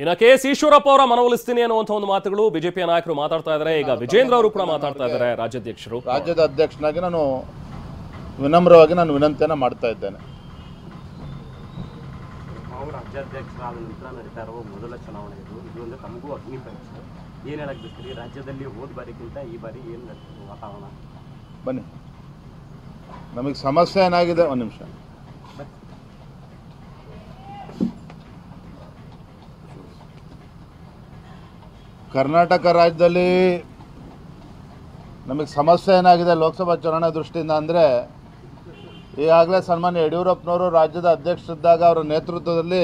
ಇನ್ನು ಕೆ.ಎಸ್. ಈಶ್ವರಪ್ಪ ಅವರ ಮನವೊಲಿಸ್ತೀನಿ ಅನ್ನುವಂಥ ಒಂದು ಮಾತುಗಳು ಬಿಜೆಪಿಯ ನಾಯಕರು ಮಾತಾಡ್ತಾ ಇದ್ದಾರೆ. ಈಗ ವಿಜೇಂದ್ರ ಅವರು ಕೂಡ ಮಾತಾಡ್ತಾ ಇದ್ದಾರೆ. ರಾಜ್ಯದ ಅಧ್ಯಕ್ಷನಾಗಿ ನಾನು ವಿನಮ್ರವಾಗಿ ವಿನಂತಿಯನ್ನು ಮಾಡ್ತಾ ಇದ್ದೇನೆ. ರಾಜ್ಯಾಧ್ಯಕ್ಷರಾದ ನಂತರ ನಡೀತಾ ಇರುವ ಮೊದಲ ಚುನಾವಣೆ ಇದು ಒಂದು ತಮಗೂ ಅಗ್ನಿ ಪರೀಕ್ಷೆ. ಏನು ಹೇಳಕ್ ಬಿಡ್ತೀರಿ? ರಾಜ್ಯದಲ್ಲಿ ಹೋದ ಬಾರಿಗಿಂತ ಈ ಬಾರಿ ಏನು ವಾತಾವರಣ? ಬನ್ನಿ, ನಮಗೆ ಸಮಸ್ಯೆ ಏನಾಗಿದೆ, ಒಂದು ನಿಮಿಷ. ಕರ್ನಾಟಕ ರಾಜ್ಯದಲ್ಲಿ ನಮಗೆ ಸಮಸ್ಯೆ ಏನಾಗಿದೆ ಲೋಕಸಭಾ ಚುನಾವಣೆ ದೃಷ್ಟಿಯಿಂದ ಅಂದರೆ, ಈಗಾಗಲೇ ಸನ್ಮಾನ್ಯ ಯಡಿಯೂರಪ್ಪನವರು ರಾಜ್ಯದ ಅಧ್ಯಕ್ಷರಿದ್ದಾಗ ಅವರ ನೇತೃತ್ವದಲ್ಲಿ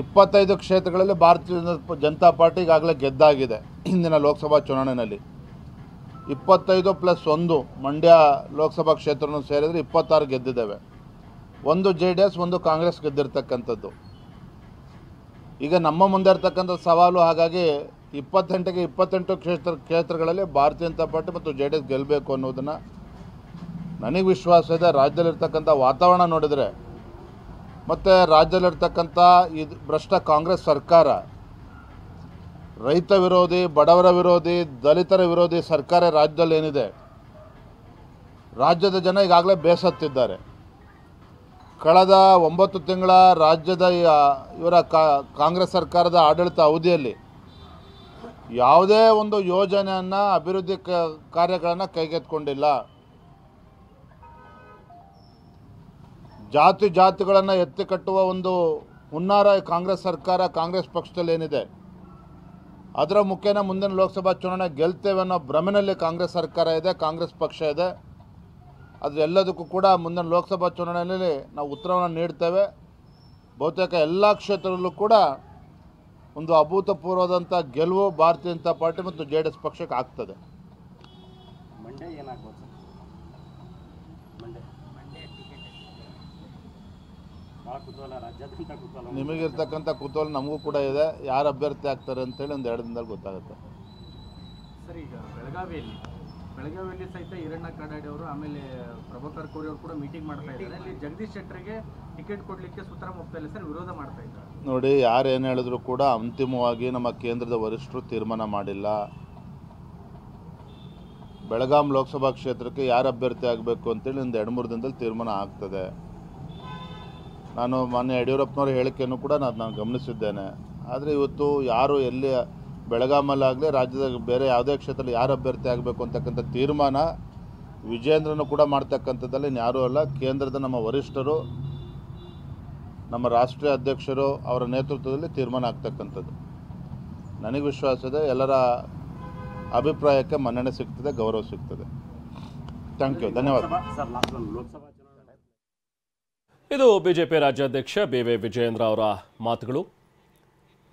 25 ಕ್ಷೇತ್ರಗಳಲ್ಲಿ ಭಾರತೀಯ ಜನತಾ ಪಾರ್ಟಿ ಈಗಾಗಲೇ ಗೆದ್ದಾಗಿದೆ. ಹಿಂದಿನ ಲೋಕಸಭಾ ಚುನಾವಣೆಯಲ್ಲಿ 25+1 ಮಂಡ್ಯ ಲೋಕಸಭಾ ಕ್ಷೇತ್ರನೂ ಸೇರಿದರೆ 26 ಗೆದ್ದಿದ್ದೇವೆ. ಒಂದು JDS, ಒಂದು ಕಾಂಗ್ರೆಸ್ ಗೆದ್ದಿರ್ತಕ್ಕಂಥದ್ದು. ಈಗ ನಮ್ಮ ಮುಂದೆ ಇರ್ತಕ್ಕಂಥ ಸವಾಲು, ಹಾಗಾಗಿ 28ಗೆ 28 ಕ್ಷೇತ್ರಗಳಲ್ಲಿ ಭಾರತೀಯ ಜನತಾ ಪಾರ್ಟಿ ಮತ್ತು JDS ಗೆಲ್ಲಬೇಕು ಅನ್ನೋದನ್ನು ನನಗೆ ವಿಶ್ವಾಸ ಇದೆ. ರಾಜ್ಯದಲ್ಲಿರ್ತಕ್ಕಂಥ ವಾತಾವರಣ ನೋಡಿದರೆ ಮತ್ತು ರಾಜ್ಯದಲ್ಲಿರ್ತಕ್ಕಂಥ ಈ ಭ್ರಷ್ಟ ಕಾಂಗ್ರೆಸ್ ಸರ್ಕಾರ, ರೈತ ವಿರೋಧಿ, ಬಡವರ ವಿರೋಧಿ, ದಲಿತರ ವಿರೋಧಿ ಸರ್ಕಾರ ರಾಜ್ಯದಲ್ಲಿ ಏನಿದೆ, ರಾಜ್ಯದ ಜನ ಈಗಾಗಲೇ ಬೇಸತ್ತಿದ್ದಾರೆ. ಕಳೆದ 9 ತಿಂಗಳ ರಾಜ್ಯದ ಇವರ ಕಾಂಗ್ರೆಸ್ ಸರ್ಕಾರದ ಆಡಳಿತ ಅವಧಿಯಲ್ಲಿ ಯಾವುದೇ ಒಂದು ಯೋಜನೆಯನ್ನು, ಅಭಿವೃದ್ಧಿ ಕಾರ್ಯಗಳನ್ನು ಕೈಗೆತ್ತಿಕೊಂಡಿಲ್ಲ. ಜಾತಿಗಳನ್ನು ಎತ್ತಿ ಕಟ್ಟುವ ಒಂದು ಹುನ್ನಾರ ಕಾಂಗ್ರೆಸ್ ಸರ್ಕಾರ, ಕಾಂಗ್ರೆಸ್ ಪಕ್ಷದಲ್ಲಿ ಏನಿದೆ, ಅದರ ಮುಖೇನ ಮುಂದಿನ ಲೋಕಸಭಾ ಚುನಾವಣೆ ಗೆಲ್ತೇವೆ ಅನ್ನೋ ಭ್ರಮೆಯಲ್ಲಿ ಕಾಂಗ್ರೆಸ್ ಸರ್ಕಾರ ಇದೆ, ಕಾಂಗ್ರೆಸ್ ಪಕ್ಷ ಇದೆ. ಅದೆಲ್ಲದಕ್ಕೂ ಕೂಡ ಮುಂದಿನ ಲೋಕಸಭಾ ಚುನಾವಣೆಯಲ್ಲಿ ನಾವು ಉತ್ತರವನ್ನು ನೀಡ್ತೇವೆ. ಬಹುತೇಕ ಎಲ್ಲ ಕ್ಷೇತ್ರದಲ್ಲೂ ಕೂಡ ಒಂದು ಅಭೂತಪೂರ್ವದಂಥ ಗೆಲುವು ಭಾರತೀಯ ಜನತಾ ಪಾರ್ಟಿ ಮತ್ತು JDS ಪಕ್ಷಕ್ಕೆ ಆಗ್ತದೆ. ಮಂಡ್ಯ ಏನಾಗ್ಬೋದು? ನಿಮಗಿರ್ತಕ್ಕಂಥ ಕುತೂಹಲ ನಮಗೂ ಕೂಡ ಇದೆ. ಯಾರು ಅಭ್ಯರ್ಥಿ ಆಗ್ತಾರೆ ಅಂತೇಳಿ ಒಂದು 2 ದಿನದಲ್ಲಿ ಗೊತ್ತಾಗುತ್ತೆ. ಸರ್, ಈಗ ಬೆಳಗಾವಿಯಲ್ಲಿ ಸಹಿತ ಈರಣ್ಣ ಕಾಡಾಡಿ ಅವರು, ಆಮೇಲೆ ಪ್ರಭಾಕರ್ ಕೋರಿ ಅವರು ಕೂಡ ಮೀಟಿಂಗ್ ಮಾಡ್ತಾ ಇದ್ದಾರೆ. ಅಲ್ಲಿ ಜಗದೀಶ್ ಶೆಟ್ಟರ್ಗೆ ಟಿಕೆಟ್ ಕೊಡಲಿಕ್ಕೆ ಸುತರಾಂ ಹೋಗ್ತಾ ಇಲ್ಲ ಸರ್, ವಿರೋಧ ಮಾಡ್ತಾ ಇದ್ದಾರೆ. ನೋಡಿ, ಯಾರು ಏನು ಹೇಳಿದ್ರು ಕೂಡ ಅಂತಿಮವಾಗಿ ನಮ್ಮ ಕೇಂದ್ರದ ವರಿಷ್ಠರು ತೀರ್ಮಾನ ಮಾಡಿಲ್ಲ. ಬೆಳಗಾಂ ಲೋಕಸಭಾ ಕ್ಷೇತ್ರಕ್ಕೆ ಯಾರು ಅಭ್ಯರ್ಥಿ ಆಗಬೇಕು ಅಂತೇಳಿ ಒಂದು 2-3 ದಿನದಲ್ಲಿ ತೀರ್ಮಾನ ಆಗ್ತದೆ. ನಾನು ಮಾನ್ಯ ಯಡಿಯೂರಪ್ಪನವ್ರ ಹೇಳಿಕೆಯನ್ನು ಕೂಡ ನಾನು ಗಮನಿಸಿದ್ದೇನೆ. ಆದರೆ ಇವತ್ತು ಯಾರು ಎಲ್ಲಿ ಬೆಳಗಾಮಲ್ಲಾಗಲಿ ರಾಜ್ಯದ ಬೇರೆ ಯಾವುದೇ ಕ್ಷೇತ್ರದಲ್ಲಿ ಯಾರು ಅಭ್ಯರ್ಥಿ ಆಗಬೇಕು ಅಂತಕ್ಕಂಥ ತೀರ್ಮಾನ ವಿಜೇಂದ್ರನು ಕೂಡ ಮಾಡ್ತಕ್ಕಂಥದ್ದಲ್ಲಿ ಯಾರೂ ಅಲ್ಲ. ಕೇಂದ್ರದ ನಮ್ಮ ವರಿಷ್ಠರು, ನಮ್ಮ ರಾಷ್ಟ್ರೀಯ ಅಧ್ಯಕ್ಷರು ಅವರ ನೇತೃತ್ವದಲ್ಲಿ ತೀರ್ಮಾನ ಆಗ್ತಕ್ಕಂಥದ್ದು. ನನಗೆ ವಿಶ್ವಾಸ ಇದೆ, ಎಲ್ಲರ ಅಭಿಪ್ರಾಯಕ್ಕೆ ಮನ್ನಣೆ ಸಿಗ್ತದೆ, ಗೌರವ ಸಿಗ್ತದೆ. ಥ್ಯಾಂಕ್ ಯು, ಧನ್ಯವಾದ. ಇದು ಬಿಜೆಪಿ ರಾಜ್ಯಾಧ್ಯಕ್ಷ BY ವಿಜಯೇಂದ್ರ ಅವರ ಮಾತುಗಳು.